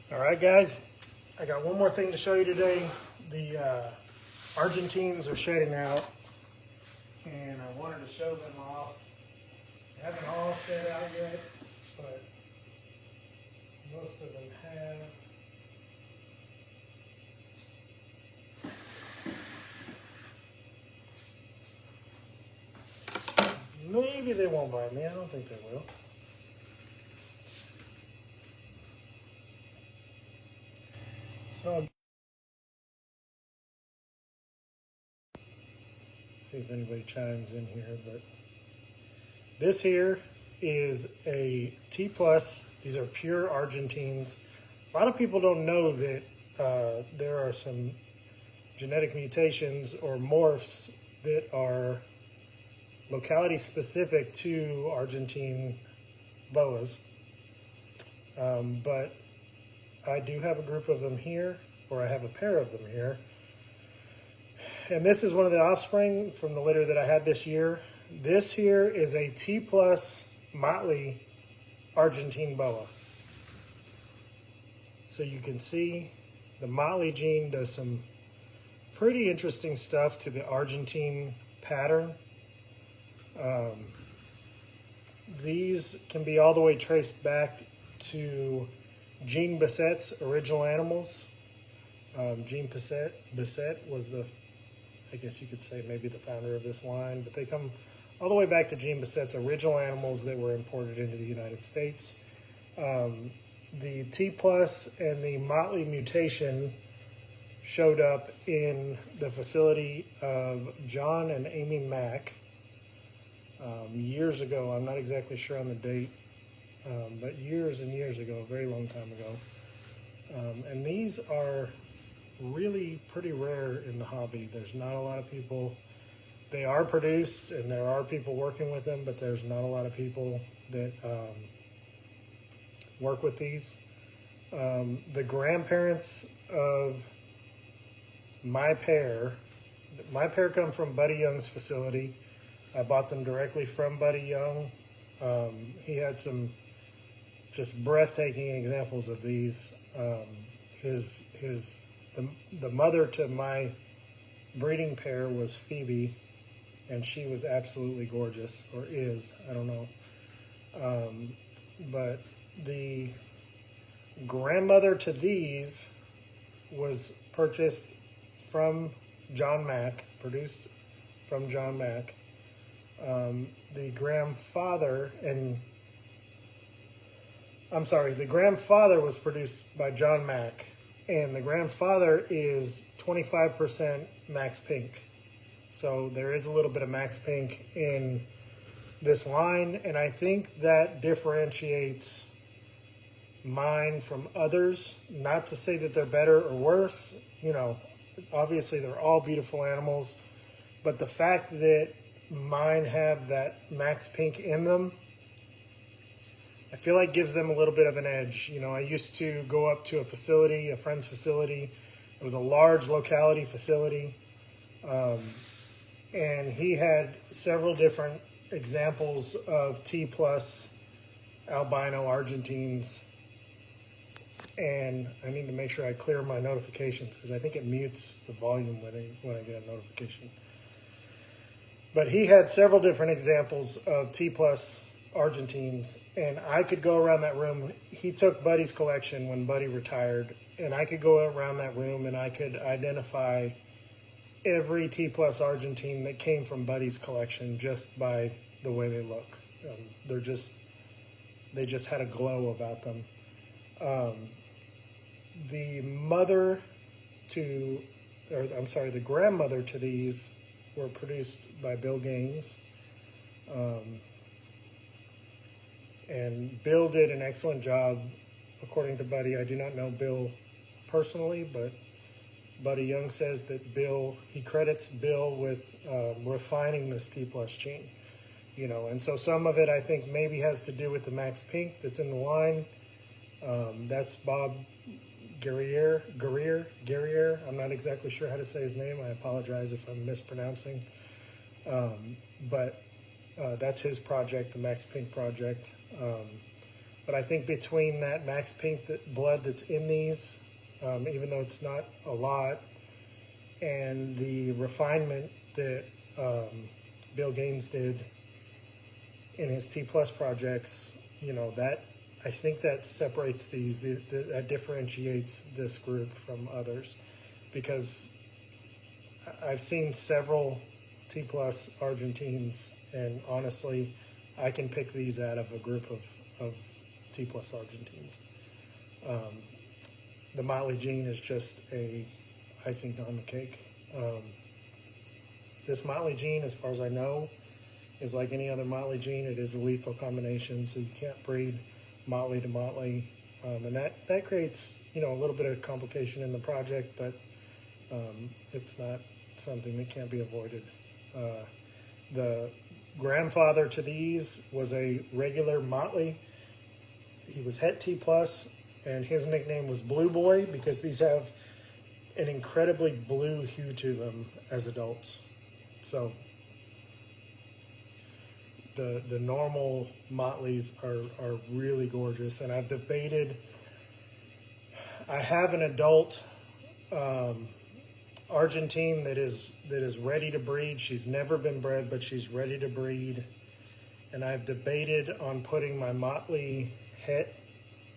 All right, guys, I got one more thing to show you today. The Argentines are shedding out, and I wanted to show them off. They haven't all shed out yet, but most of them have. Maybe they won't bite me. I don't think they will. So, see if anybody chimes in here, but this here is a T+. These are pure Argentines. A lot of people don't know that there are some genetic mutations or morphs that are locality specific to Argentine boas. But I do have a group of them here, or I have a pair of them here. And this is one of the offspring from the litter that I had this year. This here is a T+ motley Argentine boa. So you can see the motley gene does some pretty interesting stuff to the Argentine pattern. These can be all the way traced back to Jean Bisset's original animals. Jean Bisset was the, I guess you could say maybe the founder of this line, but they come all the way back to Jean Bisset's original animals that were imported into the United States. The T+ and the motley mutation showed up in the facility of John and Amy Mack years ago. I'm not exactly sure on the date, but years and years ago, a very long time ago. And these are really pretty rare in the hobby. There's not a lot of people. They are produced and there are people working with them, but there's not a lot of people that work with these. The grandparents of my pair come from Buddy Young's facility. I bought them directly from Buddy Young. He had some just breathtaking examples of these. The mother to my breeding pair was Phoebe, and she was absolutely gorgeous, or is, I don't know. But the grandmother to these was purchased from John Mack, produced from John Mack. The grandfather was produced by John Mack, and the grandfather is 25% Max Pink. So there is a little bit of Max Pink in this line, and I think that differentiates mine from others. Not to say that they're better or worse, you know, obviously they're all beautiful animals, but the fact that mine have that Max Pink in them, I feel like gives them a little bit of an edge. You know, I used to go up to a facility, a friend's facility. It was a large locality facility. And he had several different examples of T+ albino Argentines. And I need to make sure I clear my notifications because I think it mutes the volume when I get a notification. But he had several different examples of T+ Argentines, and I could go around that room. He took Buddy's collection when Buddy retired, and I could go around that room and I could identify every T+ Argentine that came from Buddy's collection just by the way they look. They just had a glow about them. The grandmother to these were produced by Bill Gaines. And Bill did an excellent job, according to Buddy. I do not know Bill personally, but Buddy Young says that he credits Bill with refining this T+ gene. You know, and so some of it I think maybe has to do with the Max Pink that's in the line. That's Bob Guerrier. I'm not exactly sure how to say his name. I apologize if I'm mispronouncing. But that's his project, the Max Pink project. But I think between that max pink blood that's in these, even though it's not a lot, and the refinement that Bill Gaines did in his T Plus projects, you know, that I think that separates these, that differentiates this group from others, because I've seen several T Plus Argentines, and honestly, I can pick these out of a group of T Plus Argentines. The Motley Gene is just a icing on the cake. This Motley Gene, as far as I know, is like any other Motley Gene. It is a lethal combination, so you can't breed Motley to Motley, and that creates, you know, a little bit of complication in the project, but it's not something that can't be avoided. The grandfather to these was a regular Motley. He was Het T Plus, and his nickname was Blue Boy because these have an incredibly blue hue to them as adults. So the normal Motleys are really gorgeous, and I've debated. I have an adult Argentine that is ready to breed. She's never been bred, but she's ready to breed. And I've debated on putting my Motley Het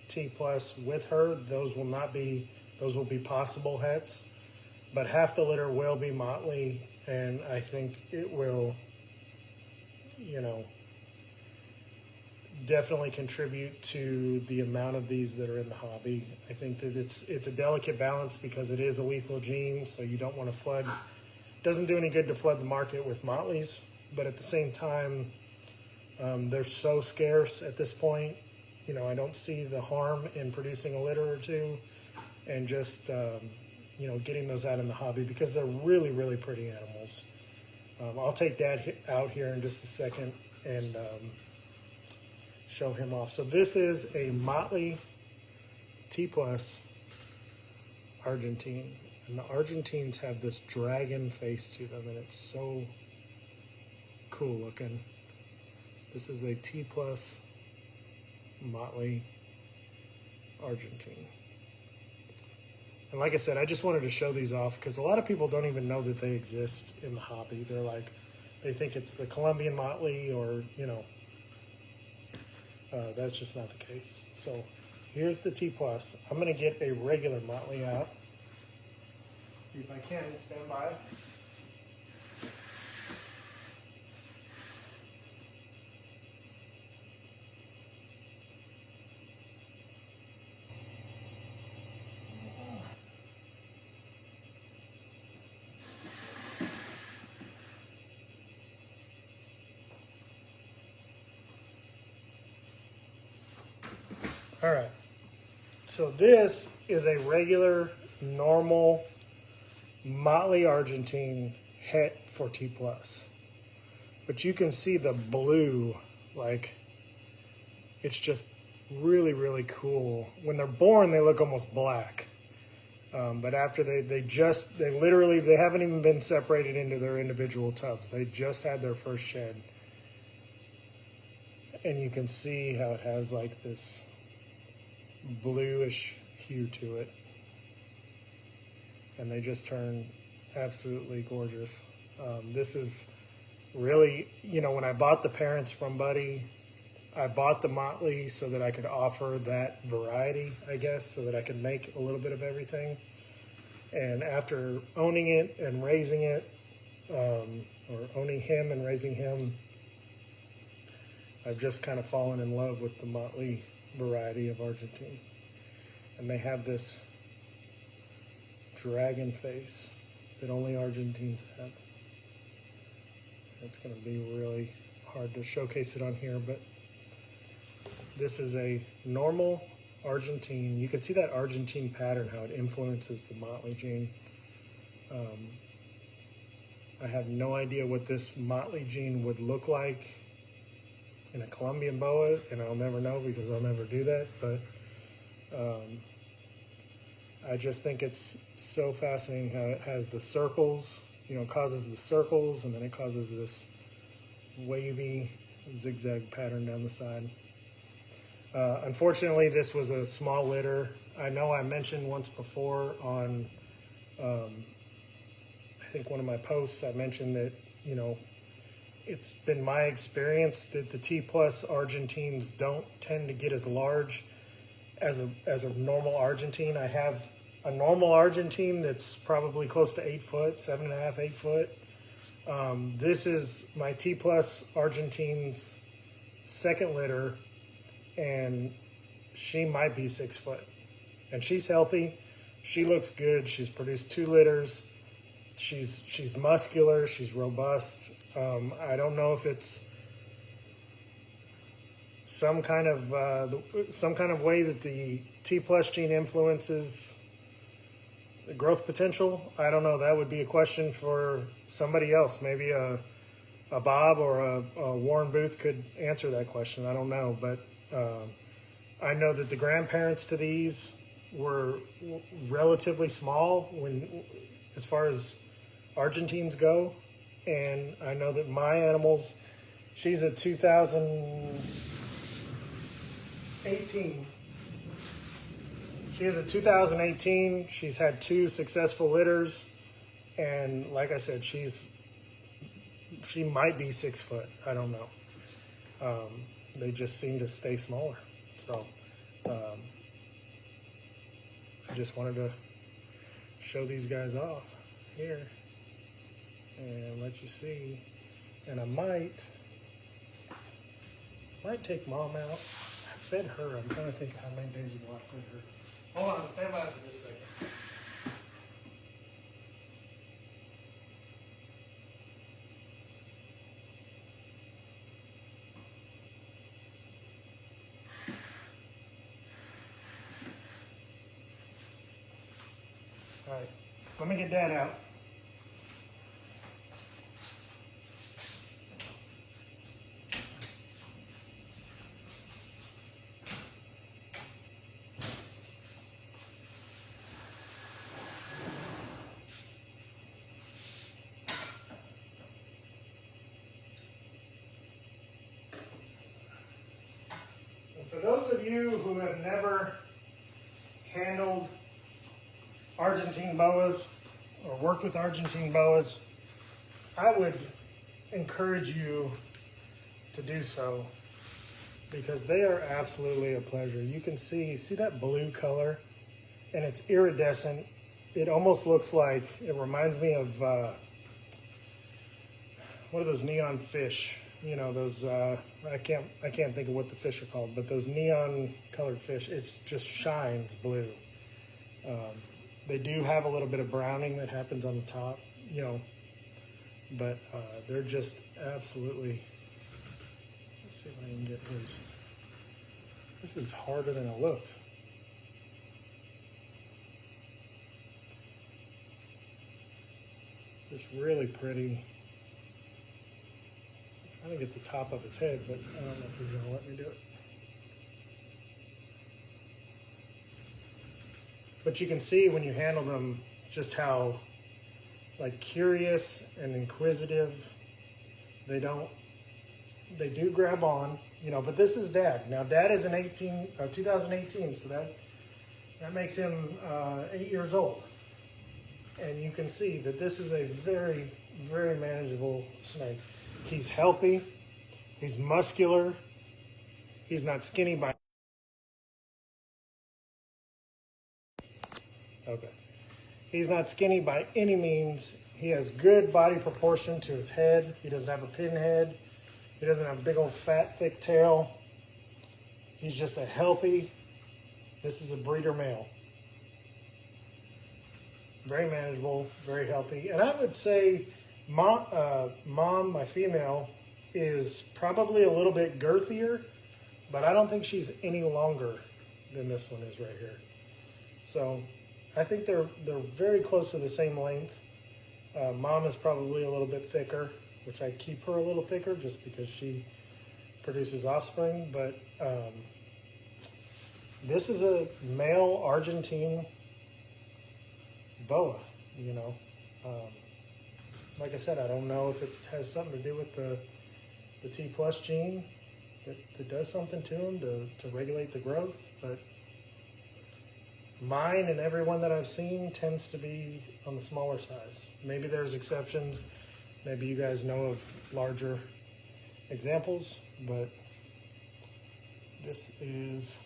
T Plus with her. Those will be possible hets, but half the litter will be Motley, and I think it will, you know, definitely contribute to the amount of these that are in the hobby. I think that it's a delicate balance because it is a lethal gene, so you don't want to flood. It doesn't do any good to flood the market with Motleys, but at the same time, they're so scarce at this point. You know, I don't see the harm in producing a litter or two and just, you know, getting those out in the hobby because they're really, really pretty animals. I'll take Dad out here in just a second and show him off. So this is a Motley T Plus Argentine, and the Argentines have this dragon face to them, and it's so cool looking. This is a T Plus Motley Argentine. And like I said, I just wanted to show these off because a lot of people don't even know that they exist in the hobby. They're like, they think it's the Colombian Motley or, you know, that's just not the case. So here's the T Plus. I'm going to get a regular Motley out. See if I can. Stand by. All right, so this is a regular, normal Motley Argentine het for T Plus. But you can see the blue, like, it's just really, really cool. When they're born, they look almost black. But after they haven't even been separated into their individual tubs. They just had their first shed. And you can see how it has like this bluish hue to it, and they just turn absolutely gorgeous. This is really, you know, when I bought the parents from Buddy, I bought the Motley so that I could offer that variety, I guess, so that I could make a little bit of everything. And after owning it and raising it, or owning him and raising him, I've just kind of fallen in love with the Motley variety of Argentine. And they have this dragon face that only Argentines have. It's going to be really hard to showcase it on here, but this is a normal Argentine. You can see that Argentine pattern, how it influences the Motley gene. I have no idea what this Motley gene would look like in a Colombian Boa, and I'll never know because I'll never do that, but I just think it's so fascinating how it has the circles, you know, it causes the circles, and then it causes this wavy zigzag pattern down the side. Unfortunately, this was a small litter. I know I mentioned once before on, I think one of my posts, I mentioned that, you know, it's been my experience that the T plus Argentines don't tend to get as large as a normal Argentine. I have a normal Argentine that's probably close to 8 foot, 7.5, 8 foot. This is my T plus Argentine's second litter, and she might be 6 foot. And she's healthy. She looks good. She's produced 2 litters. She's muscular. She's robust. I don't know if it's some kind of way that the T plus gene influences the growth potential. I don't know. That would be a question for somebody else. Maybe a Bob or a Warren Booth could answer that question. I don't know, but I know that the grandparents to these were relatively small as far as Argentines go, and I know that my animals, she's a 2018. She is a 2018. She's had 2 successful litters, and like I said, she might be 6 foot. I don't know. They just seem to stay smaller. So I just wanted to show these guys off here and let you see. And I might take Mom out. I fed her. I'm trying to think how many days ago I fed her. Hold on, stand by for just a second. All right, let me get Dad out. For those of you who have never handled Argentine boas or worked with Argentine boas, I would encourage you to do so because they are absolutely a pleasure. You can see that blue color, and it's iridescent. It almost looks like, it reminds me of, what are those neon fish? You know, those, I can't think of what the fish are called, but those neon colored fish, it just shines blue. They do have a little bit of browning that happens on the top, you know, but they're just absolutely, let's see if I can get his, this is harder than it looks. Just really pretty. I'm trying to get the top of his head, but I don't know if he's going to let me do it. But you can see when you handle them just how like curious and inquisitive they do grab on, you know, but this is Dad. Now Dad is an 2018, so that makes him 8 years old. And you can see that this is a very, very manageable snake. He's healthy, he's muscular, he's not skinny by He's not skinny by any means. He has good body proportion to his head. He doesn't have a pinhead. He doesn't have a big old fat, thick tail. He's just a healthy, this is a breeder male. Very manageable, very healthy. And I would say Mom, my female, is probably a little bit girthier, but I don't think she's any longer than this one is right here. So I think they're very close to the same length. Mom is probably a little bit thicker, which I keep her a little thicker just because she produces offspring. But this is a male Argentine boa, you know. Like I said, I don't know if it has something to do with the T plus gene, that does something to them to regulate the growth, but mine and everyone that I've seen tends to be on the smaller size. Maybe there's exceptions. Maybe you guys know of larger examples, but this is,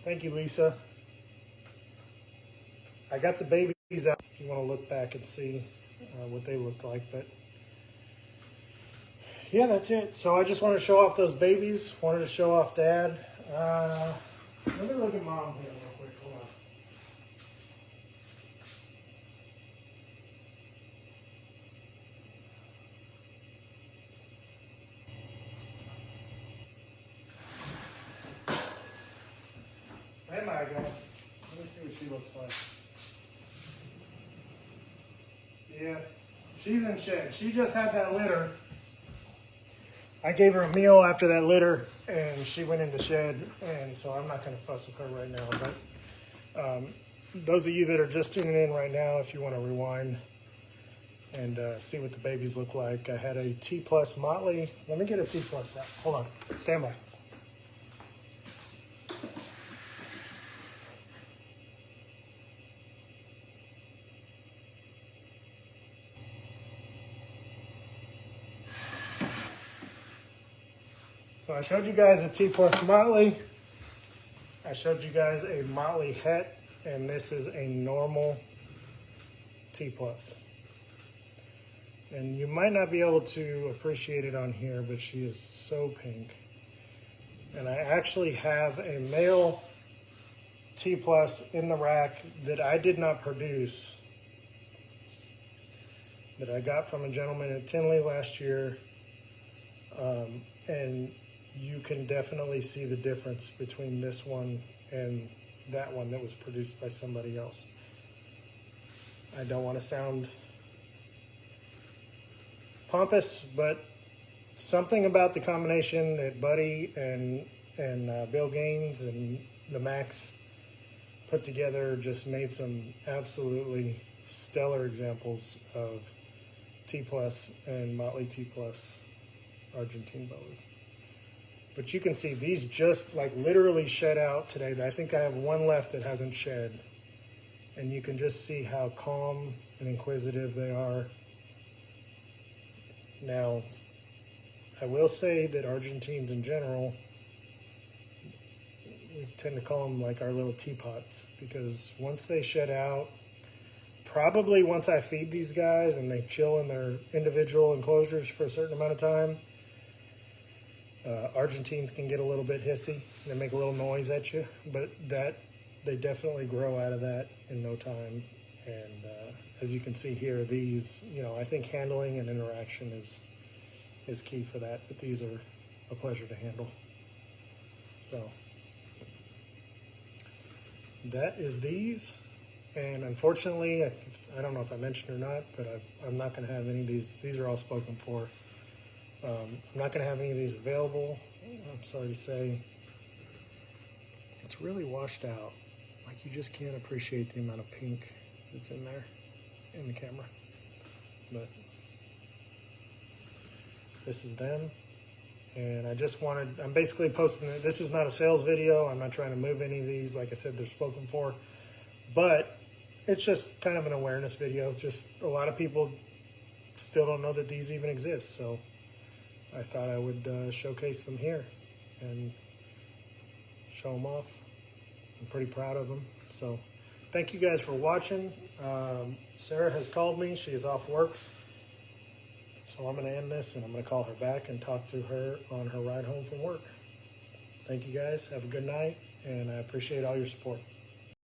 thank you, Lisa. I got the babies out if you want to look back and see what they look like, but yeah, that's it. So I just wanted to show off those babies, wanted to show off Dad. Let me look at Mom here real quick, hold on. Stand by, guys. Let me see what she looks like. Yeah, she's in shed. She just had that litter. I gave her a meal after that litter, and she went into shed, and so I'm not going to fuss with her right now. But those of you that are just tuning in right now, if you want to rewind and see what the babies look like, I had a T+ Motley. Let me get a T+ out. Hold on. Stand by. So I showed you guys a T+ Motley. I showed you guys a Motley Het, and this is a normal T+. And you might not be able to appreciate it on here, but she is so pink. And I actually have a male T+ in the rack that I did not produce, that I got from a gentleman at Tinley last year. And you can definitely see the difference between this one and that one that was produced by somebody else. I don't want to sound pompous, but something about the combination that Buddy and Bill Gaines and the Max put together just made some absolutely stellar examples of T+ and Motley T+ Argentine Boas. But you can see these just like literally shed out today. I think I have one left that hasn't shed. And you can just see how calm and inquisitive they are. Now, I will say that Argentines in general, we tend to call them like our little teapots, because once they shed out, probably once I feed these guys and they chill in their individual enclosures for a certain amount of time, Argentines can get a little bit hissy. They make a little noise at you, but they definitely grow out of that in no time. And as you can see here, these, I think handling and interaction is key for that, but these are a pleasure to handle. So that is these. And unfortunately, I don't know if I mentioned or not, but I'm not going to have any of these. These are all spoken for. I'm not going to have any of these available. I'm sorry to say. It's really washed out. Like, you just can't appreciate the amount of pink that's in there in the camera. But this is them. And I'm basically posting it. This is not a sales video. I'm not trying to move any of these. Like I said, they're spoken for. But it's just kind of an awareness video. Just a lot of people still don't know that these even exist. So I thought I would showcase them here and show them off. I'm pretty proud of them. So thank you guys for watching. Sarah has called me. She is off work. So I'm going to end this and I'm going to call her back and talk to her on her ride home from work. Thank you guys. Have a good night, and I appreciate all your support.